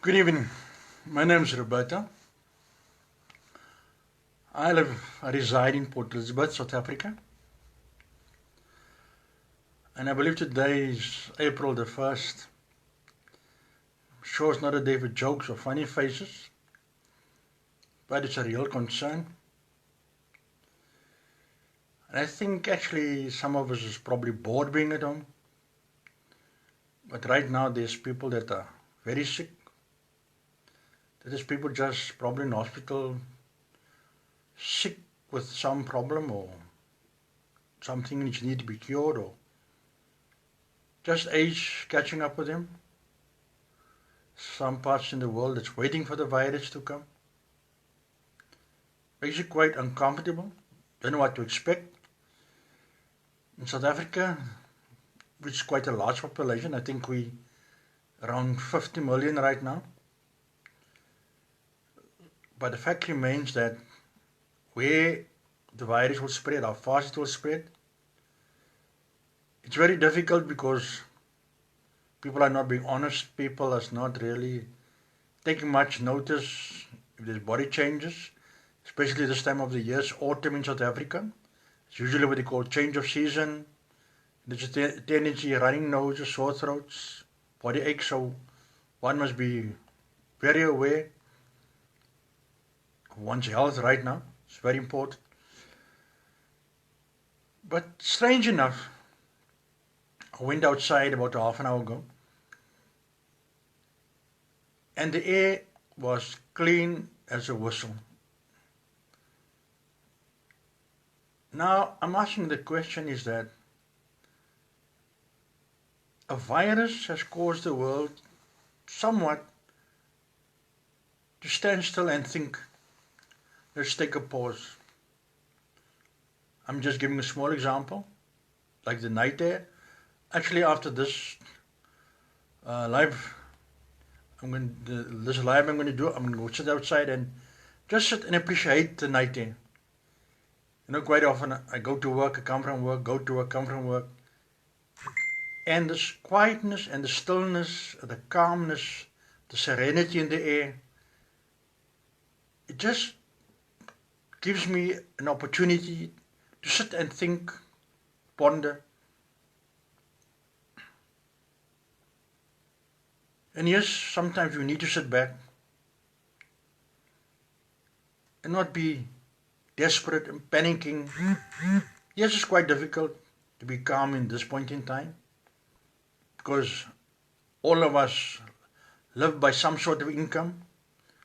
Good evening. My name is Roberto. I reside in Port Elizabeth, South Africa. And I believe today is April the 1st. Sure, it's not a day for jokes or funny faces, but it's a real concern. And I think actually some of us is probably bored being at home. But right now there's people that are very sick. There's people just probably in hospital sick with some problem or something which need to be cured or just age catching up with them. Some parts in the world that's waiting for the virus to come. Makes you quite uncomfortable. Don't know what to expect. In South Africa, which is quite a large population, I think we around 50 million right now. But the fact remains that where the virus will spread, how fast it will spread, it's very difficult because people are not being honest, people are not really taking much notice if there's body changes, especially this time of the year, it's autumn in South Africa. It's usually what they call change of season. There's a tendency, running noses, sore throats, body aches, so one must be very aware of one's health right now. It's very important. But strange enough, I went outside about half an hour ago, and the air was clean as a whistle. Now, I'm asking the question is that a virus has caused the world somewhat to stand still and think. Let's take a pause. I'm just giving a small example, like the night air. Actually, after this live, I'm going to do. I'm going to go sit outside and just sit and appreciate the night air. You know, quite often I go to work, I come from work, go to work, come from work, and this quietness and the stillness, the calmness, the serenity in the air, it just gives me an opportunity to sit and think, ponder. And yes, sometimes you need to sit back and not be desperate and panicking. Yes, it's quite difficult to be calm in this point in time because all of us live by some sort of income,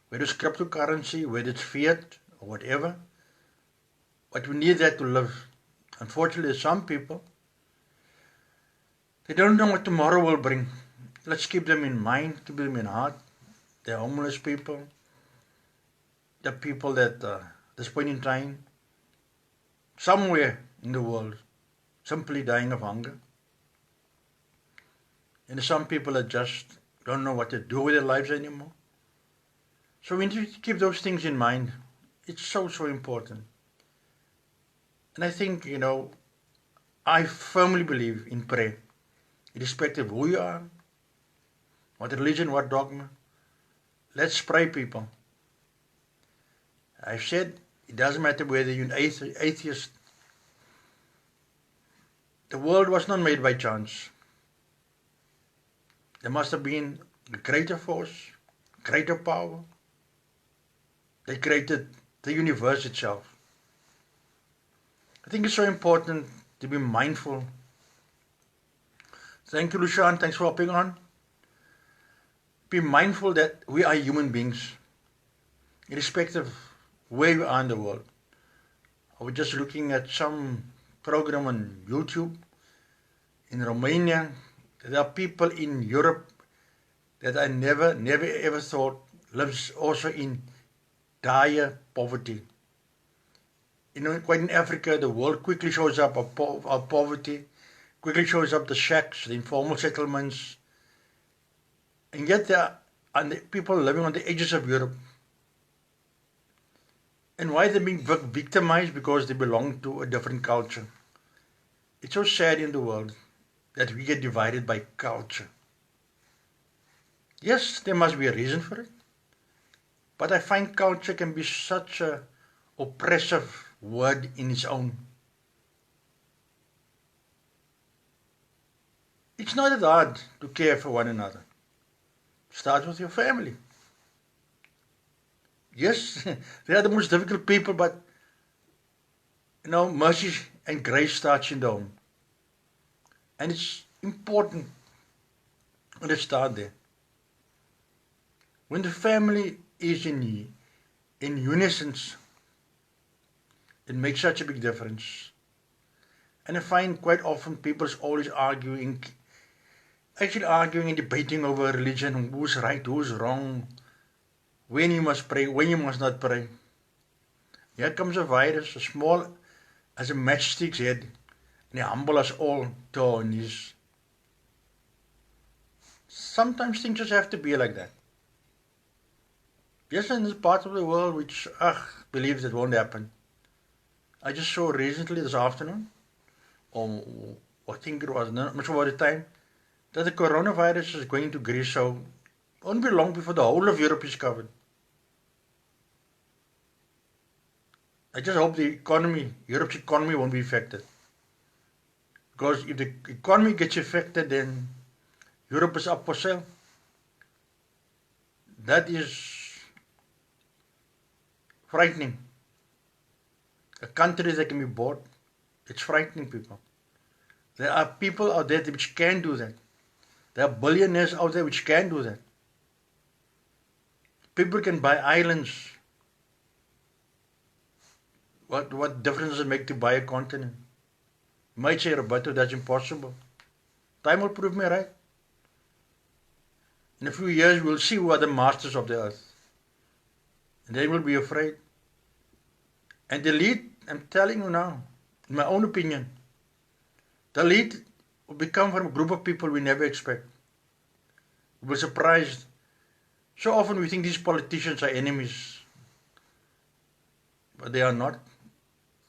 whether it's cryptocurrency, whether it's fiat or whatever. But we need that to live. Unfortunately, some people, they don't know what tomorrow will bring. Let's keep them in mind, keep them in heart. The homeless people, the people that this point in time, somewhere in the world, simply dying of hunger. And some people that just don't know what to do with their lives anymore. So we need to keep those things in mind. It's so important. And I think, I firmly believe in prayer, irrespective of who you are, what religion, what dogma. Let's pray, people. I've said it doesn't matter whether you're an atheist. The world was not made by chance. There must have been a greater force, greater power. They created the universe itself. I think it's so important to be mindful. Thank you, Lushan. Thanks for hopping on. Be mindful that we are human beings, irrespective of where you are in the world. I was just looking at some program on YouTube in Romania. There are people in Europe that I never ever thought lives also in dire poverty. Quite in Africa, the world quickly shows up our poverty, quickly shows up the shacks, the informal settlements, and yet there are people living on the edges of Europe. And why they're being victimized? Because they belong to a different culture. It's so sad in the world that we get divided by culture. Yes, there must be a reason for it. But I find culture can be such a oppressive word in its own. It's not that hard to care for one another. Start with your family. Yes, they are the most difficult people, but mercy and grace starts in the home. And it's important to start there. When the family is in unison, it makes such a big difference. And I find quite often people's always arguing and debating over religion, who's right, who's wrong, when you must pray, when you must not pray. Here comes a virus, as small as a matchstick's head, and they humble us all to our knees. Sometimes things just have to be like that. Yes, in this part of the world which, believes it won't happen. I just saw recently this afternoon, or I think it was, not much about the time, that the coronavirus is going to Greece, so it won't be long before the whole of Europe is covered. I just hope Europe's economy won't be affected. Because if the economy gets affected, then Europe is up for sale. That is frightening. A country that can be bought, it's frightening, people. There are people out there which can do that. There are billionaires out there which can do that. People can buy islands. What difference does it make to buy a continent? You might say, Roberto, that's impossible. Time will prove me right. In a few years, we'll see who are the masters of the earth. And they will be afraid. And the lead, I'm telling you now, in my own opinion, the lead will become from a group of people we never expect. We'll be surprised. So often we think these politicians are enemies. But they are not.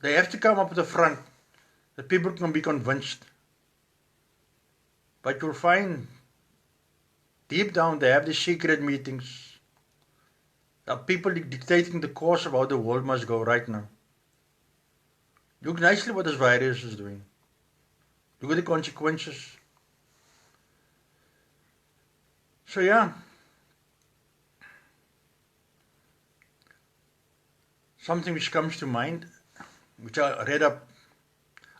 They have to come up to the front. The people can be convinced. But you'll find deep down they have these secret meetings. There are people dictating the course of how the world must go right now. Look nicely what this virus is doing. Look at the consequences. So yeah, something which comes to mind, which I read up,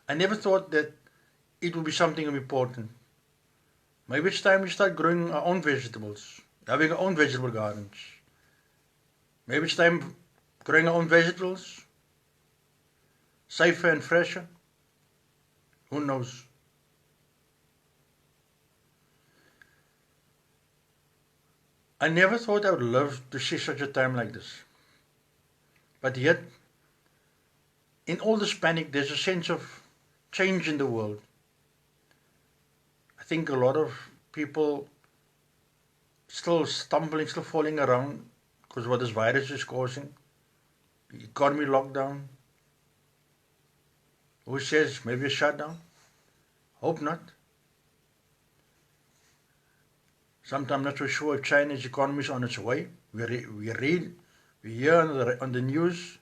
I never thought that it would be something important. Maybe it's time we start growing our own vegetables, having our own vegetable gardens. Maybe it's time growing our own vegetables, safer and fresher. Who knows? I never thought I would live to see such a time like this. But yet, in all this panic, there's a sense of change in the world. I think a lot of people still stumbling, still falling around because of what this virus is causing. The economy lockdown. Who says maybe a shutdown? Hope not. Sometimes I'm not so sure if China's economy is on its way. We hear on the news,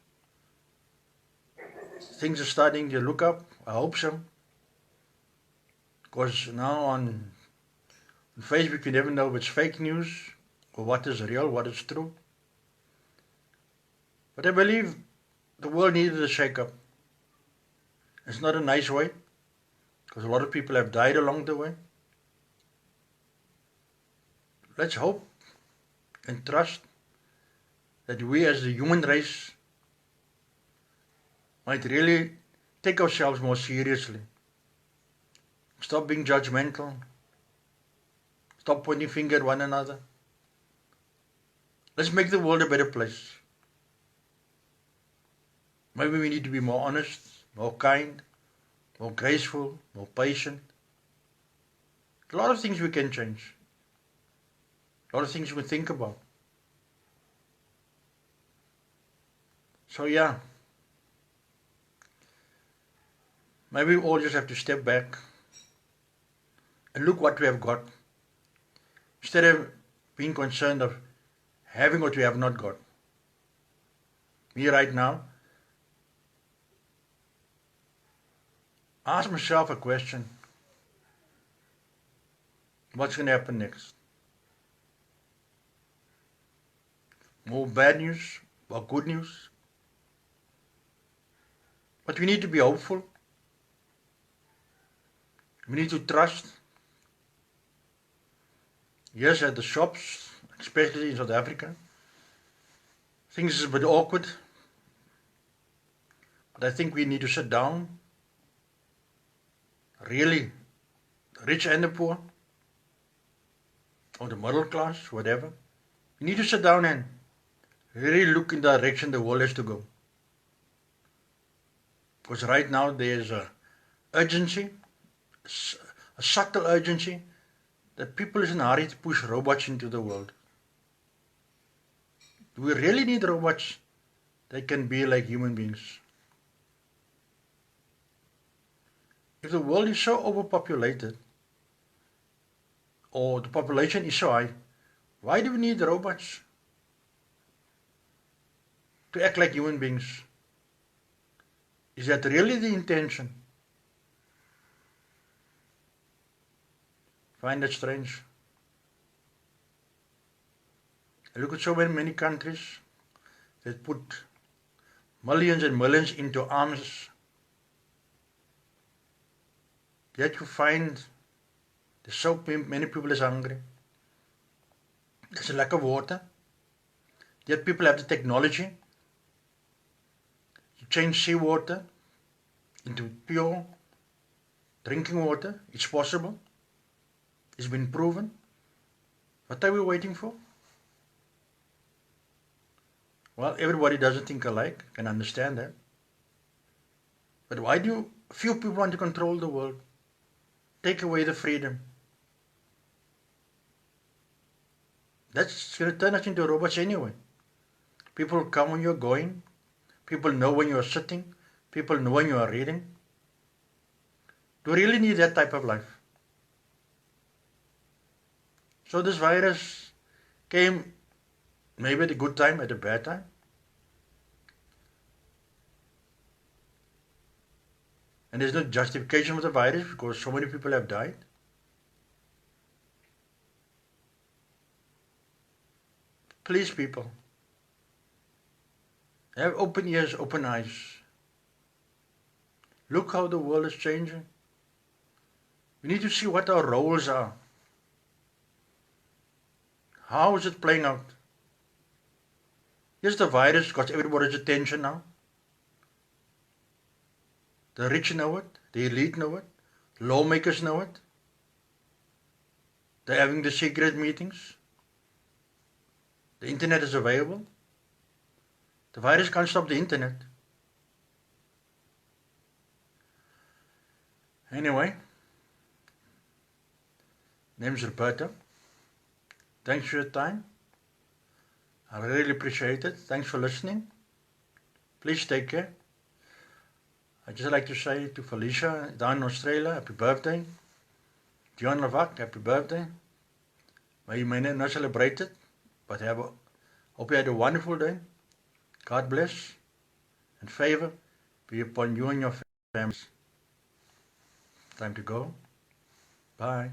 things are starting to look up. I hope so. Because now on Facebook you never know if it's fake news or what is real, what is true. But I believe the world needed a shake-up. It's not a nice way, because a lot of people have died along the way. Let's hope and trust that we as the human race might really take ourselves more seriously. Stop being judgmental. Stop pointing finger at one another. Let's make the world a better place. Maybe we need to be more honest, more kind, more graceful, more patient. A lot of things we can change. A lot of things we think about. So yeah, maybe we all just have to step back and look what we have got. Instead of being concerned of having what we have not got. Me right now, ask myself a question. What's going to happen next? More bad news or good news? But we need to be hopeful. We need to trust. Yes, at the shops, especially in South Africa, things is a bit awkward. But I think we need to sit down, really, the rich and the poor, or the middle class, whatever. We need to sit down and really look in the direction the world has to go. Because right now there is a urgency, a subtle urgency, that people is in a hurry to push robots into the world. Do we really need robots that can be like human beings? If the world is so overpopulated, or the population is so high, why do we need robots to act like human beings? Is that really the intention? Find that strange. I look at so many countries that put millions and millions into arms. Yet you find there's so many people is hungry. There's a lack of water. Yet people have the technology to change seawater into pure drinking water. It's possible. It's been proven. What are we waiting for? Well, everybody doesn't think alike. I can understand that. But why do few people want to control the world? Take away the freedom. That's going to turn us into robots anyway. People come when you're going. People know when you're sitting. People know when you are reading. Do we really need that type of life? So this virus came maybe at a good time, at a bad time. And there's no justification for the virus because so many people have died. Please, people, have open ears, open eyes. Look how the world is changing. We need to see what our roles are. How is it playing out? Yes, the virus got everybody's attention now. The rich know it, the elite know it, lawmakers know it. They're having the secret meetings. The internet is available. The virus can't stop the internet. Anyway, name's Roberto. Thanks for your time. I really appreciate it. Thanks for listening. Please take care. I'd just like to say to Felicia down in Australia, happy birthday. Dion Lavak, happy birthday. May you may not celebrate it, but hope you had a wonderful day. God bless and favor be upon you and your families. Time to go. Bye.